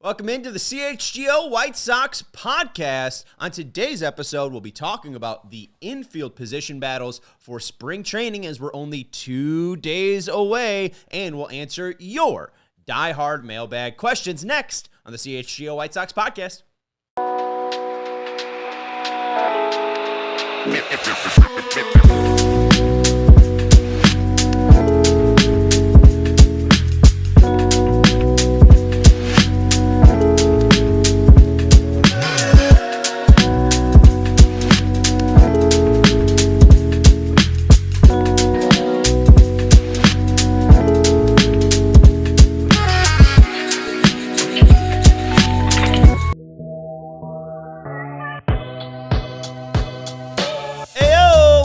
Welcome into the CHGO White Sox podcast. On today's episode, we'll be talking about the infield position battles for spring training as we're only 2 days away, and we'll answer your diehard mailbag questions next on the CHGO White Sox podcast.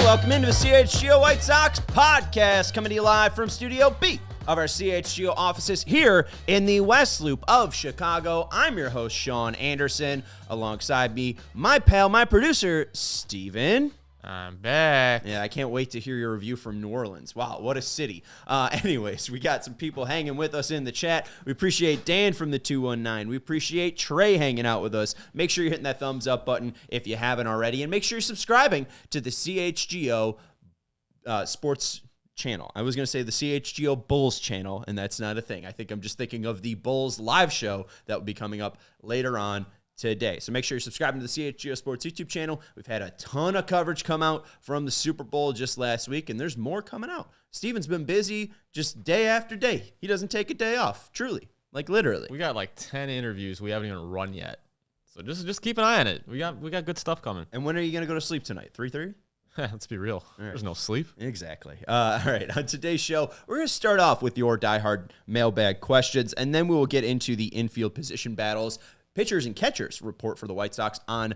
Welcome into the CHGO White Sox podcast, coming to you live from Studio B of our CHGO offices here in the West Loop of Chicago. I'm your host, Sean Anderson. Alongside me, my pal, my producer, Steven. I'm back. Yeah, I can't wait to hear your review from New Orleans. Wow, what a city. Anyways, we got some people hanging with us in the chat. We appreciate Dan from the 219. We appreciate Trey hanging out with us. Make sure you're hitting that thumbs up button if you haven't already. And make sure you're subscribing to the CHGO Sports channel. I was going to say the CHGO Bulls channel, and that's not a thing. I think I'm just thinking of the Bulls live show that will be coming up later on today. So make sure you're subscribing to the CHGO Sports YouTube channel. We've had a ton of coverage come out from the Super Bowl just last week, and there's more coming out. Steven's been busy just day after day. He doesn't take a day off, truly, like literally. We got like 10 interviews we haven't even run yet. So just keep an eye on it. We got good stuff coming. And when are you going to go to sleep tonight? 3:30? Let's be real. Right. There's no sleep. Exactly. All right. On today's show, we're going to start off with your diehard mailbag questions, and then we will get into the infield position battles. Pitchers and catchers report for the White Sox on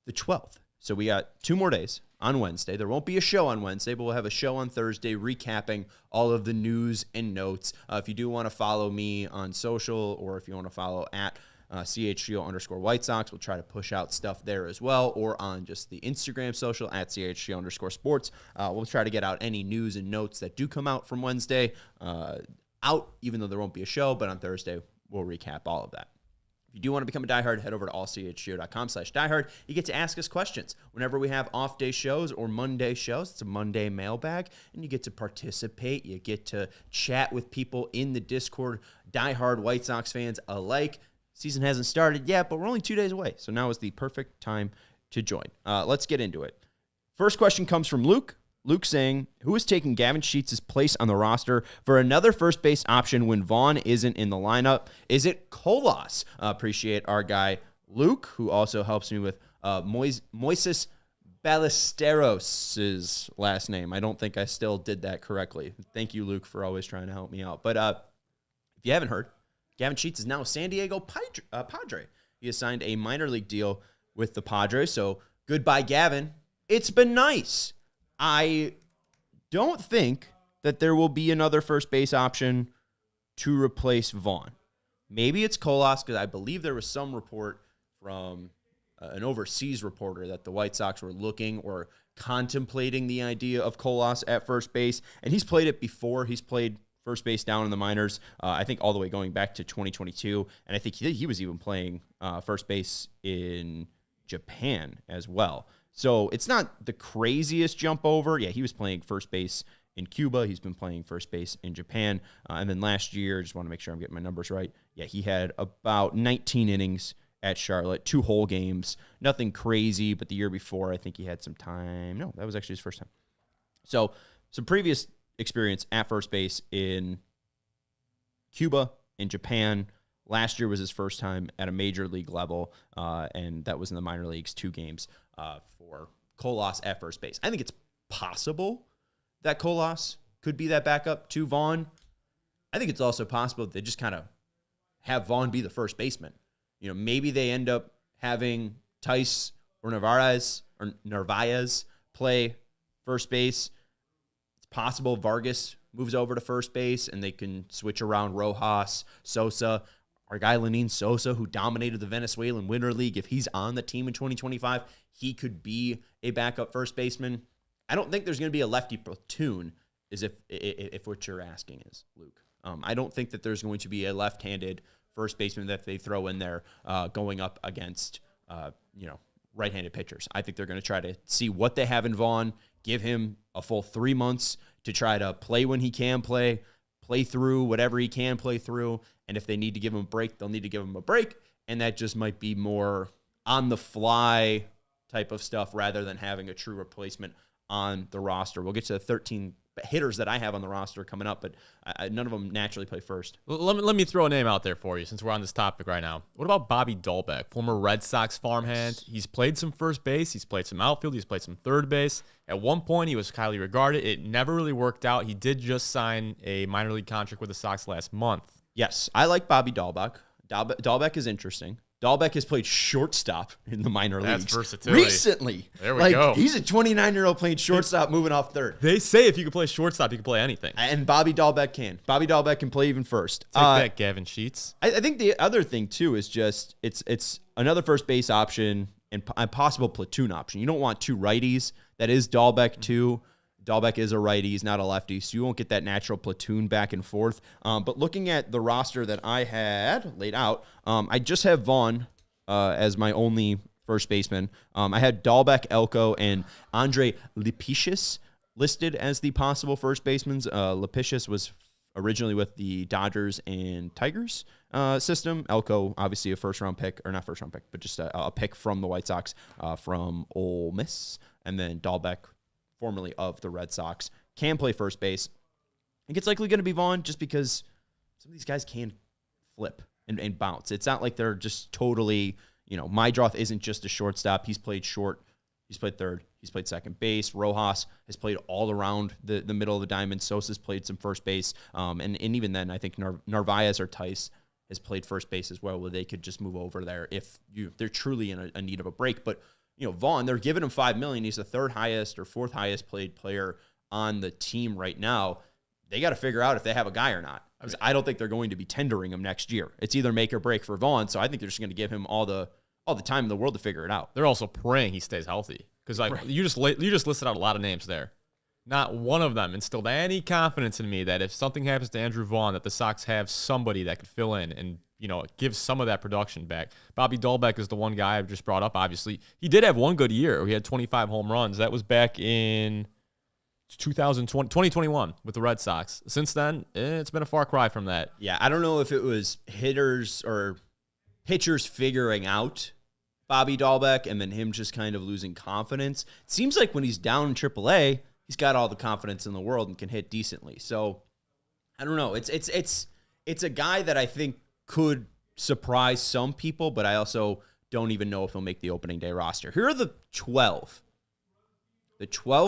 the 12th. So we got 2 more days on Wednesday. There won't be a show on Wednesday, but we'll have a show on Thursday recapping all of the news and notes. If you do want to follow me on social, or if you want to follow at CHGO_White Sox, we'll try to push out stuff there as well, or on just the Instagram social at CHGO_sports. We'll try to get out any news and notes that do come out from Wednesday out, even though there won't be a show, but on Thursday, we'll recap all of that. If you do want to become a diehard, head over to allchgo.com/diehard. You get to ask us questions. Whenever we have off-day shows or Monday shows, it's a Monday mailbag, and you get to participate. You get to chat with people in the Discord, diehard White Sox fans alike. Season hasn't started yet, but we're only 2 days away, so now is the perfect time to join. Let's get into it. First question comes from Luke. Luke saying, who is taking Gavin Sheets' place on the roster for another first base option when Vaughn isn't in the lineup? Is it Colas? Appreciate our guy Luke, who also helps me with Moises Ballesteros' last name. I don't think I still did that correctly. Thank you, Luke, for always trying to help me out. But if you haven't heard, Gavin Sheets is now a San Diego Padre. He has signed a minor league deal with the Padres, so goodbye, Gavin. It's been nice. I don't think that there will be another first base option to replace Vaughn. Maybe it's Colas, because I believe there was some report from an overseas reporter that the White Sox were looking or contemplating the idea of Colas at first base, and he's played it before. He's played first base down in the minors, I think all the way going back to 2022, and I think he was even playing first base in Japan as well. So it's not the craziest jump over. Yeah, he was playing first base in Cuba. He's been playing first base in Japan. And then last year, just want to make sure I'm getting my numbers right. Yeah, he had about 19 innings at Charlotte, 2 whole games. Nothing crazy, but the year before, I think he had some time. No, that was actually his first time. So some previous experience at first base in Cuba, in Japan. Last year was his first time at a major league level, and that was in the minor leagues, 2 games for Colas at first base. I think it's possible that Colas could be that backup to Vaughn. I think it's also possible that they just kind of have Vaughn be the first baseman. You know, maybe they end up having Tice or Narvaez play first base. It's possible Vargas moves over to first base and they can switch around Rojas, Sosa. Our guy Lenin Sosa, who dominated the Venezuelan Winter League, if he's on the team in 2025, he could be a backup first baseman. I don't think there's going to be a lefty platoon, is if what you're asking is, Luke. I don't think that there's going to be a left-handed first baseman that they throw in there going up against, right-handed pitchers. I think they're going to try to see what they have in Vaughn, give him a full 3 months to try to play when he can play through whatever he can play through. And if they need to give him a break, they'll need to give him a break. And that just might be more on the fly type of stuff rather than having a true replacement on the roster. We'll get to the 13 hitters that I have on the roster coming up, but none of them naturally play first. Let me throw a name out there for you since we're on this topic right now. What about Bobby Dahlbeck, former Red Sox farmhand? He's played some first base. He's played some outfield. He's played some third base. At one point, he was highly regarded. It never really worked out. He did just sign a minor league contract with the Sox last month. Yes, I like Bobby Dahlbeck. Dahlbeck is interesting. Dahlbeck has played shortstop in the minor leagues. That's versatility. Recently. There we go. He's a 29-year-old playing shortstop moving off third. They say if you can play shortstop, you can play anything. And Bobby Dahlbeck can. Bobby Dahlbeck can play even first. Take that, Gavin Sheets. I think the other thing, too, is just it's another first base option and a possible platoon option. You don't want two righties. That is Dahlbeck, too. Dahlbeck is a righty. He's not a lefty, so you won't get that natural platoon back and forth. But looking at the roster that I had laid out, I just have Vaughn as my only first baseman. I had Dahlbeck, Elko, and Andre Lipicius listed as the possible first basemen. Lipicius was originally with the Dodgers and Tigers system. Elko, obviously a first-round pick, or not first-round pick, but just a pick from the White Sox from Ole Miss. And then Dahlbeck, formerly of the Red Sox, can play first base. I think it's likely going to be Vaughn just because some of these guys can flip and bounce. It's not like they're just totally, Mydroth isn't just a shortstop. He's played short. He's played third. He's played second base. Rojas has played all around the middle of the diamond. Sosa's played some first base. And even then, I think Narvaez or Tice has played first base as well, where they could just move over there if they're truly in a need of a break. But Vaughn, they're giving him $5 million. He's the third highest or fourth highest paid player on the team right now. They got to figure out if they have a guy or not. I don't think they're going to be tendering him next year. It's either make or break for Vaughn. So I think they're just going to give him all the time in the world to figure it out. They're also praying he stays healthy because right. you just listed out a lot of names there. Not one of them instilled any confidence in me that if something happens to Andrew Vaughn, that the Sox have somebody that could fill in and give some of that production back. Bobby Dahlbeck is the one guy I've just brought up, obviously. He did have one good year. He had 25 home runs. That was back in 2021 with the Red Sox. Since then, it's been a far cry from that. Yeah, I don't know if it was hitters or pitchers figuring out Bobby Dahlbeck and then him just kind of losing confidence. It seems like when he's down in AAA, he's got all the confidence in the world and can hit decently. So, I don't know. It's a guy that I think could surprise some people, but I also don't even know if he'll make the opening day roster. Here are the 12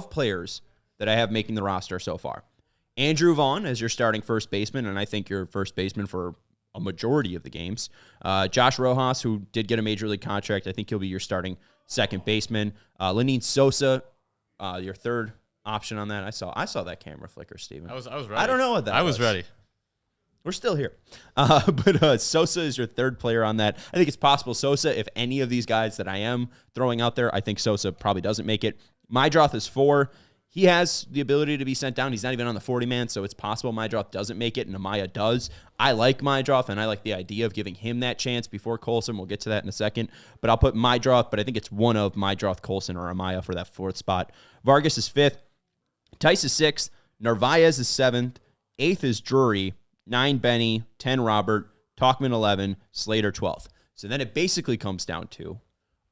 players that I have making the roster so far. Andrew Vaughn as your starting first baseman, and I think your first baseman for a majority of the games. Josh Rojas, who did get a major league contract, I think he'll be your starting second baseman. Lenyn Sosa, your third option on that. I saw that camera flicker, Steven. I was ready. I don't know what that was. I was ready. We're still here. But Sosa is your third player on that. I think it's possible Sosa, if any of these guys that I am throwing out there, I think Sosa probably doesn't make it. Mydroth is 4. He has the ability to be sent down. He's not even on the 40-man, so it's possible Mydroth doesn't make it and Amaya does. I like Mydroth, and I like the idea of giving him that chance before Colson. We'll get to that in a second. But I'll put Mydroth, but I think it's one of Mydroth, Colson, or Amaya for that 4th spot. Vargas is 5th. Tice is 6th. Narvaez is 7th. 8th is Drury. 9, Benny, 10, Robert, Talkman, 11, Slater, 12th. So then it basically comes down to,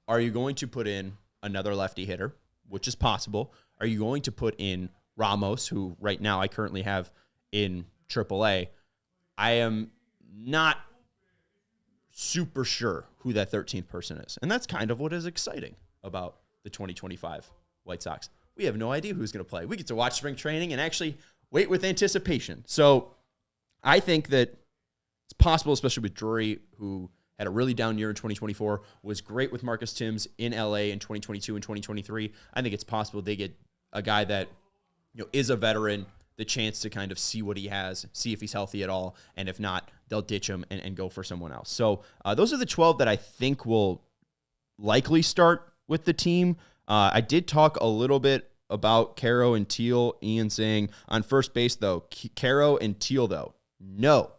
are you going to put in another lefty hitter, which is possible? Are you going to put in Ramos, who right now I currently have in AAA? I am not super sure who that 13th person is. And that's kind of what is exciting about the 2025 White Sox. We have no idea who's going to play. We get to watch spring training and actually wait with anticipation. So I think that it's possible, especially with Drury, who had a really down year in 2024, was great with Marcus Timms in LA in 2022 and 2023. I think it's possible they get a guy that is a veteran, the chance to kind of see what he has, see if he's healthy at all, and if not, they'll ditch him and go for someone else. So those are the 12 that I think will likely start with the team. I did talk a little bit about Caro and Teal. Ian saying on first base, though, Caro and Teal, though, no,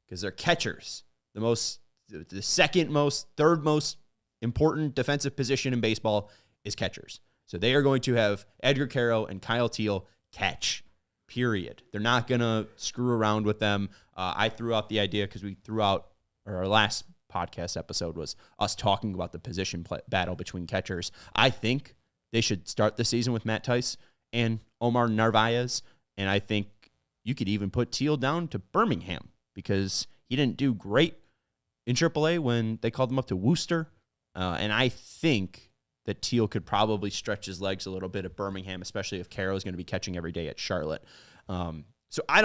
because they're catchers. the second most, third most important defensive position in baseball is catchers. So they are going to have Edgar Caro and Kyle Teal catch, period. They're not going to screw around with them. I threw out the idea because our last podcast episode was us talking about the position battle between catchers. I think they should start the season with Matt Tice and Omar Narvaez, and I think you could even put Teal down to Birmingham because he didn't do great in AAA when they called him up to Worcester, and I think that Teal could probably stretch his legs a little bit at Birmingham, especially if Caro is going to be catching every day at Charlotte. So I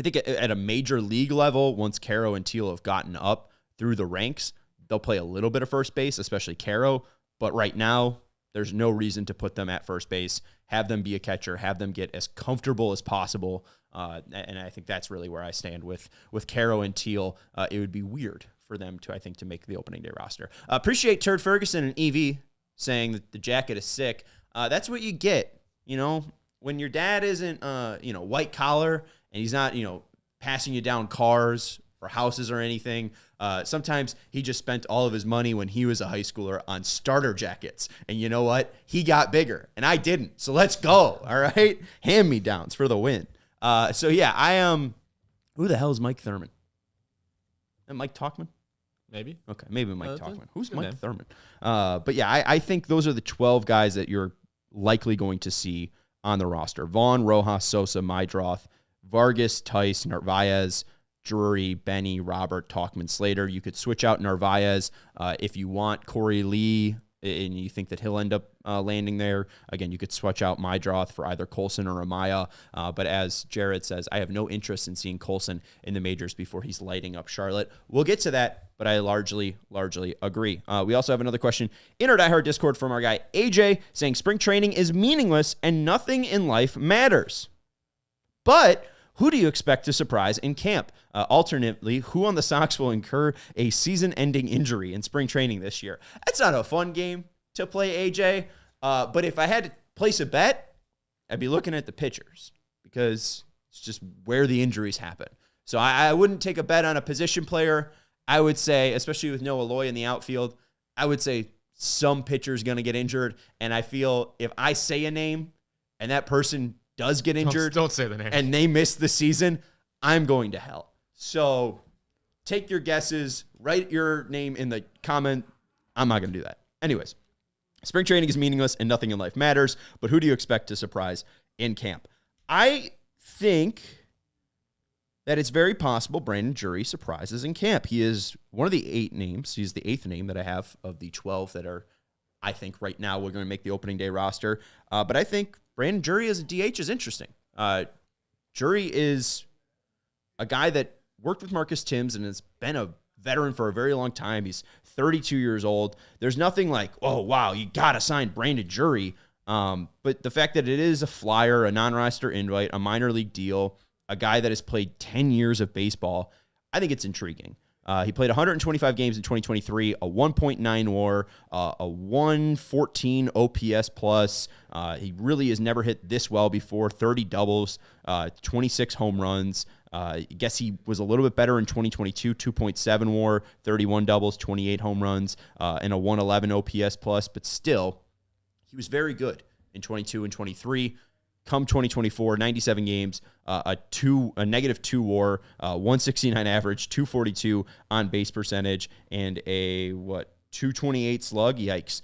think at a major league level, once Caro and Teal have gotten up through the ranks, they'll play a little bit of first base, especially Caro. But right now, there's no reason to put them at first base, have them be a catcher, have them get as comfortable as possible. And I think that's really where I stand with Caro and Teal. It would be weird for them to make the opening day roster. Appreciate Turd Ferguson and EV saying that the jacket is sick. That's what you get, when your dad isn't, white collar and he's not, passing you down cars or houses or anything. Sometimes he just spent all of his money when he was a high schooler on starter jackets. And you know what? He got bigger and I didn't. So let's go. All right. Hand-me-downs for the win. So yeah, I am. Who the hell is Mike Thurman? And Mike Talkman? Maybe. Okay, maybe Mike Talkman. Who's Mike name. Thurman? But yeah, I think those are the 12 guys that you're likely going to see on the roster. Vaughn, Rojas, Sosa, Mydroth, Vargas, Tice, Narvaez, Drury, Benny, Robert, Talkman, Slater. You could switch out Narvaez if you want Corey Lee and you think that he'll end up landing there. Again, you could switch out Mydroth for either Colson or Amaya. But as Jared says, I have no interest in seeing Colson in the majors before he's lighting up Charlotte. We'll get to that, but I largely agree. We also have another question in our Die Hard Discord from our guy AJ saying spring training is meaningless and nothing in life matters. But who do you expect to surprise in camp? Alternately, who on the Sox will incur a season-ending injury in spring training this year? That's not a fun game to play, AJ. But if I had to place a bet, I'd be looking at the pitchers because it's just where the injuries happen. So I wouldn't take a bet on a position player. I would say, especially with Noah Loy in the outfield, I would say some pitcher's going to get injured. And I feel if I say a name and that person does get injured, don't say the name, and they miss the season, I'm going to hell. So take your guesses, write your name in the comment. I'm not going to do that. Anyways, spring training is meaningless and nothing in life matters, but who do you expect to surprise in camp? I think that it's very possible Brandon Drury surprises in camp. He is one of the 8 names. He's the 8th name that I have of the 12 that are, I think right now we're going to make the opening day roster. But I think Brandon Drury as a DH is interesting. Drury is a guy that worked with Marcus Timms and has been a veteran for a very long time. He's 32 years old. There's nothing like, oh, wow, you got to sign Brandon Drury. But the fact that it is a flyer, a non-roster invite, a minor league deal, a guy that has played 10 years of baseball, I think it's intriguing. He played 125 games in 2023, a 1.9 WAR, a 114 OPS plus. He really has never hit this well before. 30 doubles, 26 home runs. I guess he was a little bit better in 2022, 2.7 WAR, 31 doubles, 28 home runs, and a 111 OPS plus. But still, he was very good in 22 and 23. Come 2024, 97 games, a -2 WAR, 169 average, 242 on base percentage, and a 228 slug. Yikes!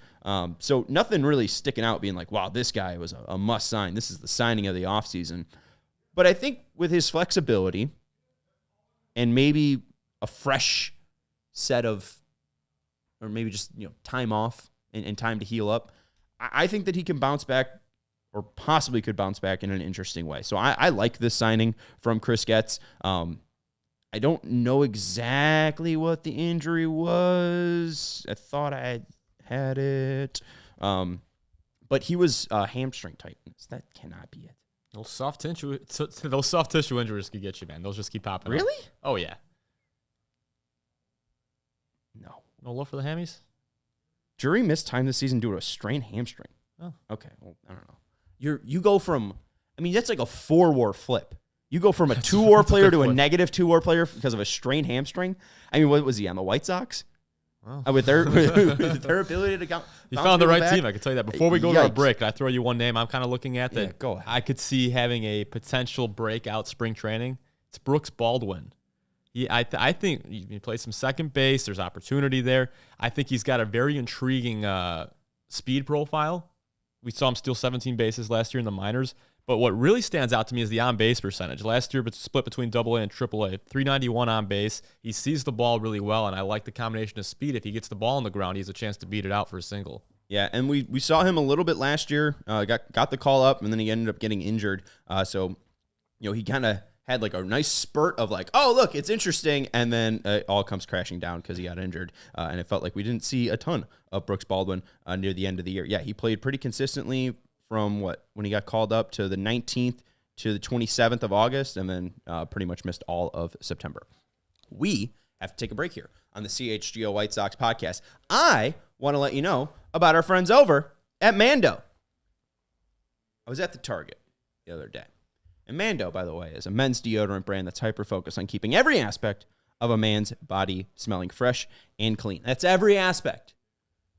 So nothing really sticking out, being like, wow, this guy was a must sign. This is the signing of the offseason. But I think with his flexibility and maybe a fresh set of, or maybe just time off and time to heal up, I think that he can bounce back, or possibly could bounce back in an interesting way. So I like this signing from Chris Getz. I don't know exactly what the injury was. I thought I had it. But he was hamstring tightness. That cannot be it. Those soft tissue injuries could get you, man. Those just keep popping up. Really? Oh, yeah. No. No love for the hammies? Drury missed time this season due to a strained hamstring. Oh. Okay. Well, I don't know. You go from, that's like a 4 WAR flip. You go from a 2-WAR player to a point. negative 2-WAR player because of a strained hamstring. I mean, what was he on the White Sox? Wow. With their ability to go. You found the right team, I can tell you that. Before we go to our break, can I throw you one name I'm kind of looking at that Yeah, go ahead. I could see having a potential breakout spring training? It's Brooks Baldwin. I think you play some second base. There's opportunity there. I think he's got a very intriguing speed profile. We saw him steal 17 bases last year in the minors. But what really stands out to me is the on-base percentage. Last year, it's split between AA and AAA. 391 on base. He sees the ball really well, and I like the combination of speed. If he gets the ball on the ground, he has a chance to beat it out for a single. Yeah, and we saw him a little bit last year. Got the call up, and then he ended up getting injured. So, he kind of had like a nice spurt of like, oh, look, it's interesting. And then it all comes crashing down because he got injured. And it felt like we didn't see a ton of Brooks Baldwin near the end of the year. Yeah, he played pretty consistently from when he got called up to the 19th to the 27th of August, and then pretty much missed all of September. We have to take a break here on the CHGO White Sox podcast. I want to let you know about our friends over at Mando. I was at the Target the other day. And Mando, by the way, is a men's deodorant brand that's hyper-focused on keeping every aspect of a man's body smelling fresh and clean. That's every aspect.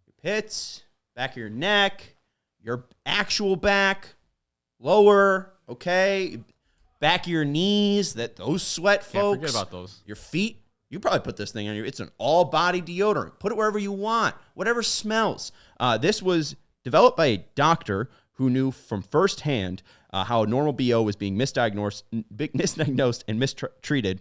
Your pits, back of your neck, your actual back, lower, okay, back of your knees, those sweat, folks. Can't forget about those. Your feet. You probably put this thing on it's an all-body deodorant. Put it wherever you want, whatever smells. This was developed by a doctor who knew from firsthand how a normal BO was being misdiagnosed and mistreated.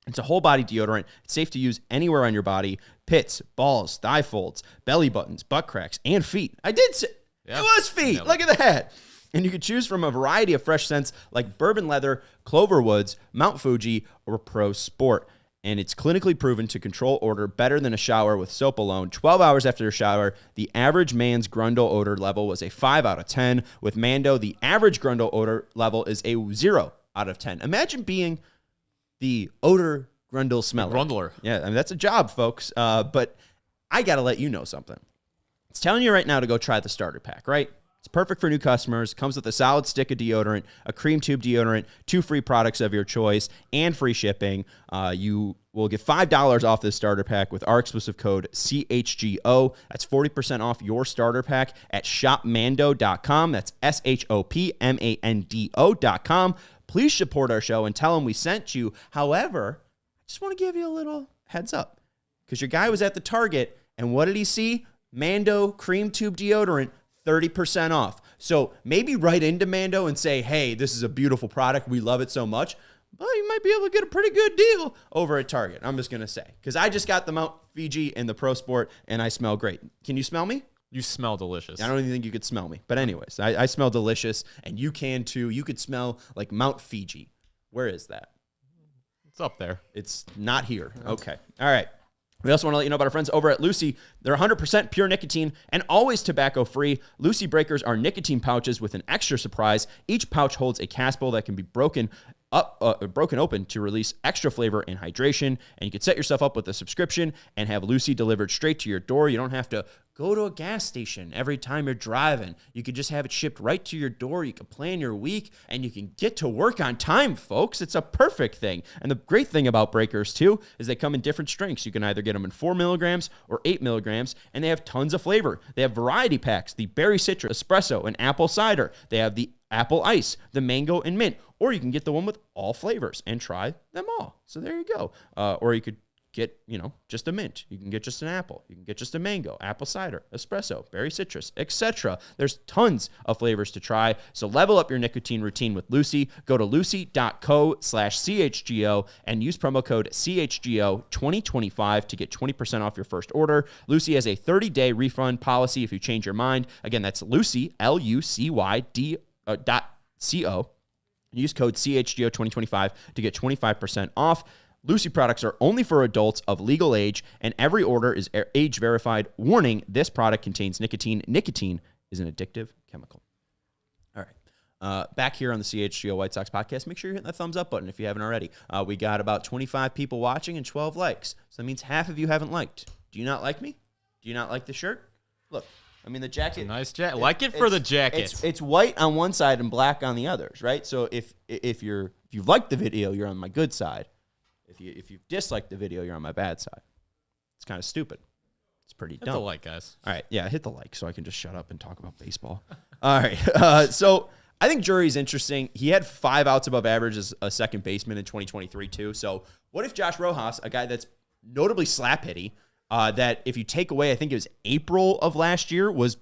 It's a whole-body deodorant. It's safe to use anywhere on your body. Pits, balls, thigh folds, belly buttons, butt cracks, and feet. I did say it was feet. Look at that. And you can choose from a variety of fresh scents like bourbon leather, clover woods, Mount Fuji, or Pro Sport. And it's clinically proven to control odor better than a shower with soap alone. 12 hours after a shower, the average man's Grundle odor level was a 5 out of 10. With Mando, the average Grundle odor level is a 0 out of 10. Imagine being the odor Grundle smeller. Grundler. Yeah, I mean, that's a job, folks. But I got to let you know something. It's telling you right now to go try the starter pack, right? It's perfect for new customers. Comes with a solid stick of deodorant, a cream tube deodorant, 2 free products of your choice, and free shipping. You will get $5 off this starter pack with our exclusive code CHGO. That's 40% off your starter pack at shopmando.com. That's SHOPMANDO.com. Please support our show and tell them we sent you. However, I just want to give you a little heads up because your guy was at the Target, and what did he see? Mando cream tube deodorant, 30% off. So maybe write into Mando and say, hey, this is a beautiful product. We love it so much. Well, you might be able to get a pretty good deal over at Target. I'm just going to say, because I just got the Mount Fuji and the Pro Sport, and I smell great. Can you smell me? You smell delicious. I don't even think you could smell me. But anyways, I smell delicious, and you can too. You could smell like Mount Fuji. Where is that? It's up there. It's not here. Okay. All right. We also want to let you know about our friends over at Lucy. They're 100% pure nicotine and always tobacco-free. Lucy Breakers are nicotine pouches with an extra surprise. Each pouch holds a caspol that can be broken open to release extra flavor and hydration. And you can set yourself up with a subscription and have Lucy delivered straight to your door. You don't have to go to a gas station every time you're driving. You can just have it shipped right to your door. You can plan your week, and you can get to work on time, folks. It's a perfect thing. And the great thing about Breakers, too, is they come in different strengths. You can either get them in 4 milligrams or 8 milligrams, and they have tons of flavor. They have variety packs, the berry citrus, espresso, and apple cider. They have the apple ice, the mango, and mint. Or you can get the one with all flavors and try them all. So there you go. Or you could get, just a mint. You can get just an apple. You can get just a mango, apple cider, espresso, berry citrus, etc. There's tons of flavors to try. So level up your nicotine routine with Lucy. Go to lucy.co/CHGO and use promo code CHGO2025 to get 20% off your first order. Lucy has a 30-day refund policy if you change your mind. Again, that's Lucy, LUCY.co. Use code CHGO2025 to get 25% off. Lucy products are only for adults of legal age, and every order is age verified. Warning, this product contains nicotine. Nicotine is an addictive chemical. All right. Back here on the CHGO White Sox podcast, make sure you're hitting that thumbs up button if you haven't already. We got about 25 people watching and 12 likes. So that means half of you haven't liked. Do you not like me? Do you not like the shirt? Look, I mean, the jacket. Nice jacket. Like it for the jacket. It's white on one side and black on the others, right? So if you like the video, you're on my good side. If you dislike the video, you're on my bad side. It's kind of stupid. It's pretty dumb. Hit the like, guys. All right, yeah, hit the like so I can just shut up and talk about baseball. All right, so I think Drury's interesting. He had 5 outs above average as a second baseman in 2023 too. So what if Josh Rojas, a guy that's notably slap hitty, that if you take away, I think it was April of last year, was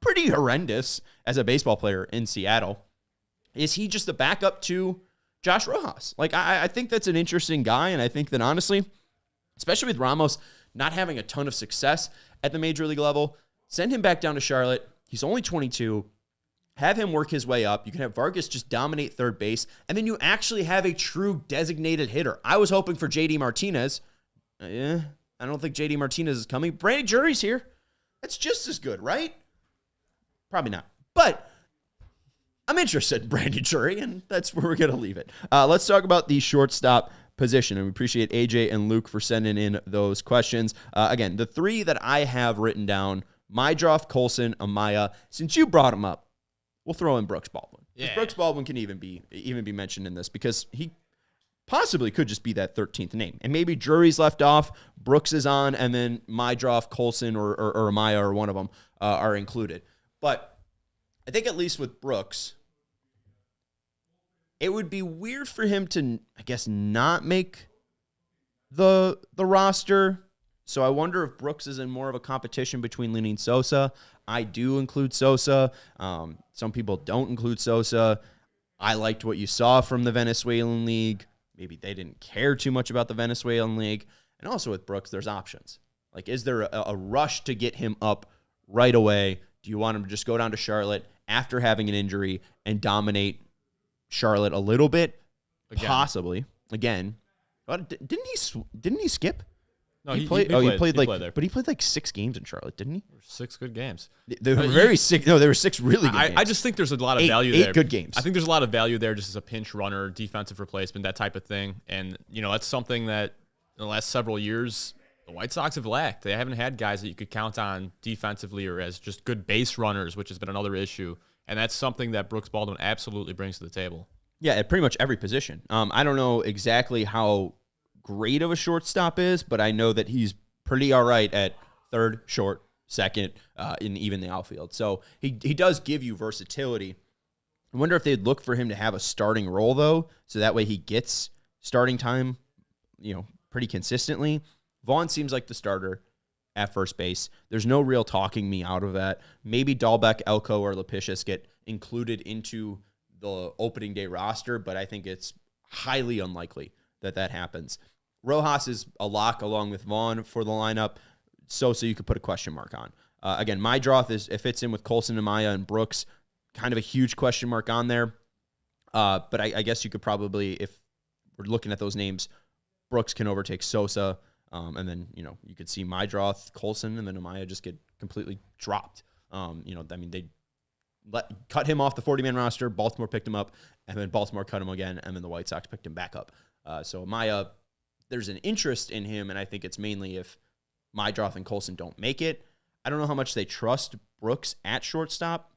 pretty horrendous as a baseball player in Seattle. Is he just a backup to Josh Rojas? Like, I think that's an interesting guy, and I think that honestly, especially with Ramos not having a ton of success at the major league level, send him back down to Charlotte. He's only 22. Have him work his way up. You can have Vargas just dominate third base, and then you actually have a true designated hitter. I was hoping for JD Martinez. I don't think JD Martinez is coming. Brandon Drury's here. That's just as good, right? Probably not. But I'm interested in Brandon Drury, and that's where we're going to leave it. Let's talk about the shortstop position, and we appreciate AJ and Luke for sending in those questions. Again, the 3 that I have written down, Mydroff, Colson, Amaya. Since you brought him up, we'll throw in Brooks Baldwin. Yeah. Brooks Baldwin can even be mentioned in this because he possibly could just be that 13th name. And maybe Drury's left off, Brooks is on, and then Mydroff, Colson, or Amaya, or one of them are included. But I think at least with Brooks, it would be weird for him to, I guess, not make the roster. So I wonder if Brooks is in more of a competition between Lynn and Sosa. I do include Sosa. Some people don't include Sosa. I liked what you saw from the Venezuelan League. Maybe they didn't care too much about the Venezuelan League. And also with Brooks, there's options. Like, is there a rush to get him up right away? Do you want him to just go down to Charlotte after having an injury and dominate Charlotte a little bit? Again. Possibly. Again. Didn't he skip? No, he played there. But he played like 6 games in Charlotte, didn't he? 6 good games. They were very sick. No, there were 6 really good games. I just think there's a lot of value there. 8 good games. I think there's a lot of value there just as a pinch runner, defensive replacement, that type of thing. And, that's something that in the last several years, the White Sox have lacked. They haven't had guys that you could count on defensively or as just good base runners, which has been another issue. And that's something that Brooks Baldwin absolutely brings to the table. Yeah, at pretty much every position. I don't know exactly how great of a shortstop is, but I know that he's pretty all right at third, short, second, in even the outfield. So he does give you versatility. I wonder if they'd look for him to have a starting role, though, so that way he gets starting time, pretty consistently. Vaughn seems like the starter at first base. There's no real talking me out of that. Maybe Dahlbeck, Elko, or Lepicius get included into the opening day roster, but I think it's highly unlikely that happens. Rojas is a lock along with Vaughn for the lineup. Sosa you could put a question mark on. Again, Mydroff it fits in with Colson, Amaya, and Brooks. Kind of a huge question mark on there. But I guess you could probably, if we're looking at those names, Brooks can overtake Sosa. And then, you could see Mydroff, Colson, and then Amaya just get completely dropped. They cut him off the 40-man roster. Baltimore picked him up, and then Baltimore cut him again, and then the White Sox picked him back up. So Amaya, there's an interest in him, and I think it's mainly if Mydroff and Colson don't make it. I don't know how much they trust Brooks at shortstop,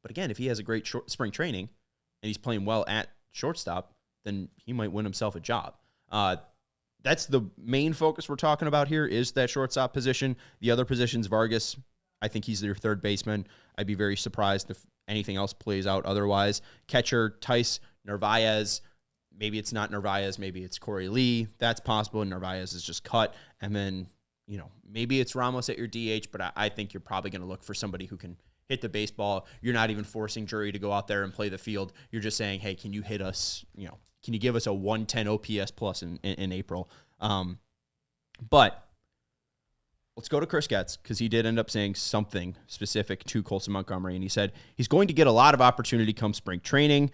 but again, if he has a great spring training and he's playing well at shortstop, then he might win himself a job. That's the main focus we're talking about here is that shortstop position. The other positions, Vargas, I think he's their third baseman. I'd be very surprised if anything else plays out otherwise. Catcher, Tice, Narvaez. Maybe it's not Narvaez. Maybe it's Corey Lee. That's possible. And Narvaez is just cut. And then, maybe it's Ramos at your DH, but I think you're probably going to look for somebody who can hit the baseball. You're not even forcing Drury to go out there and play the field. You're just saying, hey, can you hit us, can you give us a 110 OPS plus in April? But let's go to Chris Getz, because he did end up saying something specific to Colson Montgomery, and he said he's going to get a lot of opportunity come spring training.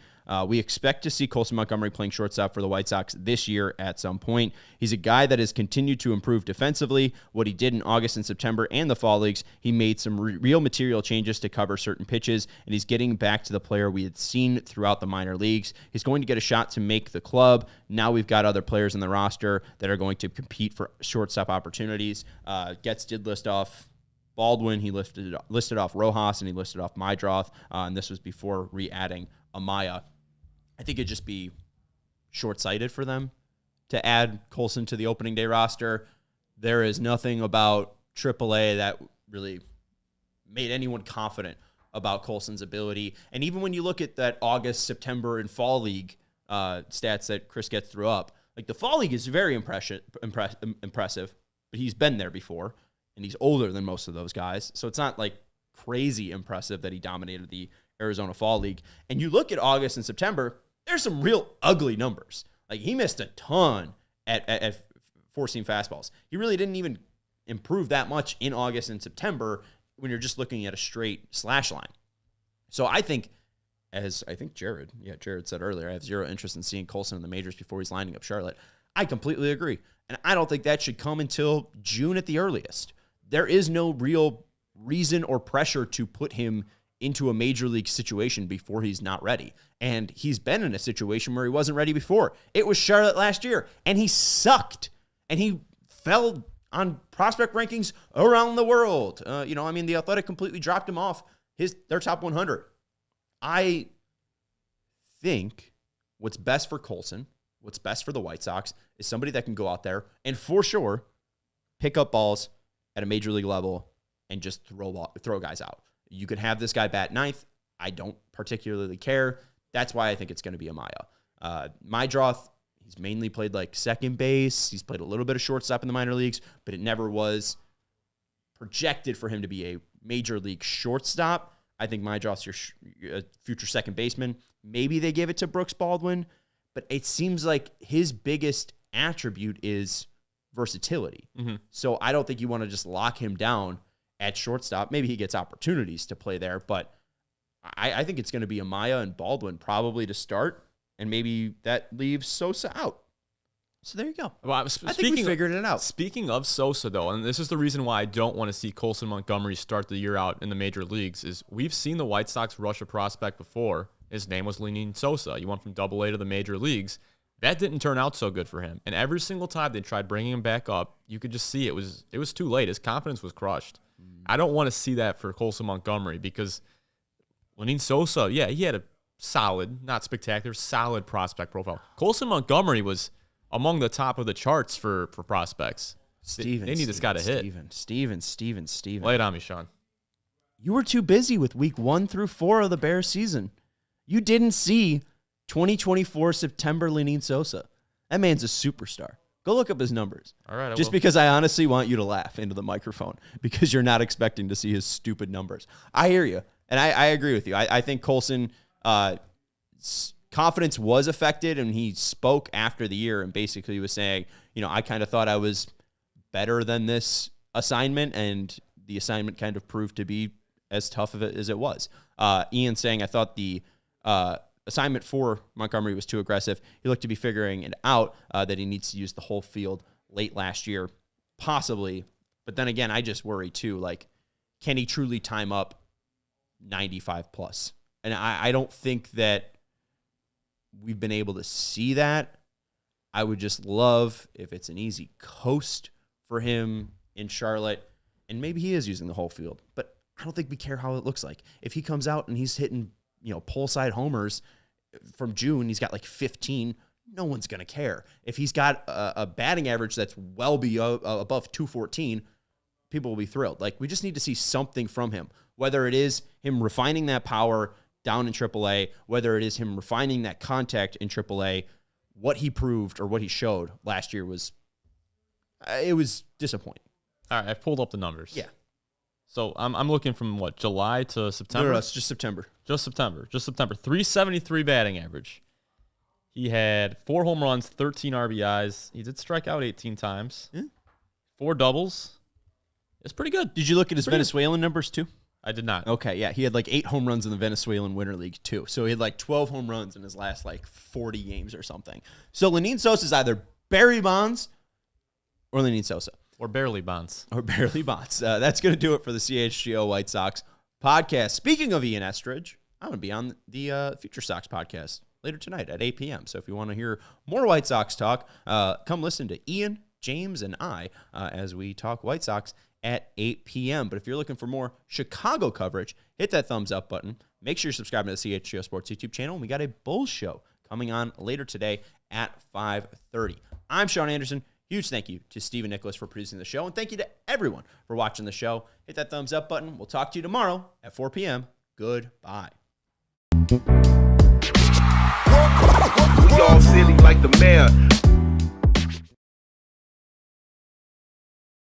We expect to see Colson Montgomery playing shortstop for the White Sox this year at some point. He's a guy that has continued to improve defensively. What he did in August and September and the fall leagues, he made some real material changes to cover certain pitches, and he's getting back to the player we had seen throughout the minor leagues. He's going to get a shot to make the club. Now we've got other players in the roster that are going to compete for shortstop opportunities. Getz did list off Baldwin, he listed off Rojas, and he listed off Mydroth, and this was before re-adding Amaya. I think it'd just be short-sighted for them to add Colson to the opening day roster. There is nothing about AAA that really made anyone confident about Colson's ability. And even when you look at that August, September, and Fall League stats that Chris Getz threw up, like the Fall League is very impressive, but he's been there before, and he's older than most of those guys. So it's not like crazy impressive that he dominated the Arizona Fall League. And you look at August and September, there's some real ugly numbers. Like he missed a ton at four-seam fastballs. He really didn't even improve that much in August and September when you're just looking at a straight slash line. So I think, as I think Jared said earlier, I have zero interest in seeing Colson in the majors before he's lining up Charlotte. I completely agree. And I don't think that should come until June at the earliest. There is no real reason or pressure to put him into a major league situation before he's not ready. And he's been in a situation where he wasn't ready before. It was Charlotte last year, and he sucked. And he fell on prospect rankings around the world. The Athletic completely dropped him off their top 100. I think what's best for Colson, what's best for the White Sox, is somebody that can go out there and for sure pick up balls at a major league level and just throw guys out. You can have this guy bat ninth. I don't particularly care. That's why I think it's going to be Amaya. Mydroth, he's mainly played like second base. He's played a little bit of shortstop in the minor leagues, but it never was projected for him to be a major league shortstop. I think Mydroth's your future second baseman. Maybe they give it to Brooks Baldwin, but it seems like his biggest attribute is versatility. Mm-hmm. So I don't think you want to just lock him down at shortstop. Maybe he gets opportunities to play there, but I think it's going to be Amaya and Baldwin probably to start, and maybe that leaves Sosa out. So there you go. Well, I think we figured it out. Speaking of Sosa, though, and this is the reason why I don't want to see Colson Montgomery start the year out in the major leagues, is we've seen the White Sox rush a prospect before. His name was Lenin Sosa. He went from AA to the major leagues. That didn't turn out so good for him. And every single time they tried bringing him back up, you could just see it was too late. His confidence was crushed. I don't want to see that for Colson Montgomery because Lenin Sosa, yeah, he had a solid, not spectacular, solid prospect profile. Colson Montgomery was among the top of the charts for prospects. They need this guy to hit. Steven. Lay it on me, Sean. You were too busy with week 1 through 4 of the Bears season. You didn't see 2024 September Lenin Sosa. That man's a superstar. Go look up his numbers. All right, Just because I honestly want you to laugh into the microphone because you're not expecting to see his stupid numbers. I hear you, and I agree with you. I think Colson confidence was affected, and he spoke after the year and basically was saying, I kind of thought I was better than this assignment, and the assignment kind of proved to be as tough of it as it was. Ian saying, I thought the assignment for Montgomery was too aggressive. He looked to be figuring it out that he needs to use the whole field late last year, possibly. But then again, I just worry too, like, can he truly time up 95 plus? And I don't think that we've been able to see that. I would just love if it's an easy coast for him in Charlotte, and maybe he is using the whole field, but I don't think we care how it looks like. If he comes out and he's hitting, pole side homers from June, he's got like 15, no one's going to care. If he's got a batting average that's well above 214, people will be thrilled. Like, we just need to see something from him, whether it is him refining that power down in AAA, whether it is him refining that contact in AAA. What he proved or what he showed last year was disappointing. All right, I've pulled up the numbers. Yeah. So I'm looking from what, July to September? No, it's just September. Just September. 373 batting average. He had 4 home runs, 13 RBIs. He did strike out 18 times. Yeah. 4 doubles. It's pretty good. Did you look at his Venezuelan numbers too? I did not. Okay, yeah. He had like 8 home runs in the Venezuelan Winter League too. So he had like 12 home runs in his last like 40 games or something. So Lenin Sosa is either Barry Bonds or Lenin Sosa. Or barely Bonds. That's going to do it for the CHGO White Sox podcast. Speaking of Ian Estridge, I'm going to be on the Future Sox podcast later tonight at 8 p.m. So if you want to hear more White Sox talk, come listen to Ian, James, and I as we talk White Sox at 8 p.m. But if you're looking for more Chicago coverage, hit that thumbs up button. Make sure you're subscribing to the CHGO Sports YouTube channel. We got a Bulls show coming on later today at 5:30. I'm Sean Anderson. Huge thank you to Stephen Nicholas for producing the show, and thank you to everyone for watching the show. Hit that thumbs up button. We'll talk to you tomorrow at 4 p.m. Goodbye. We all silly like the mayor.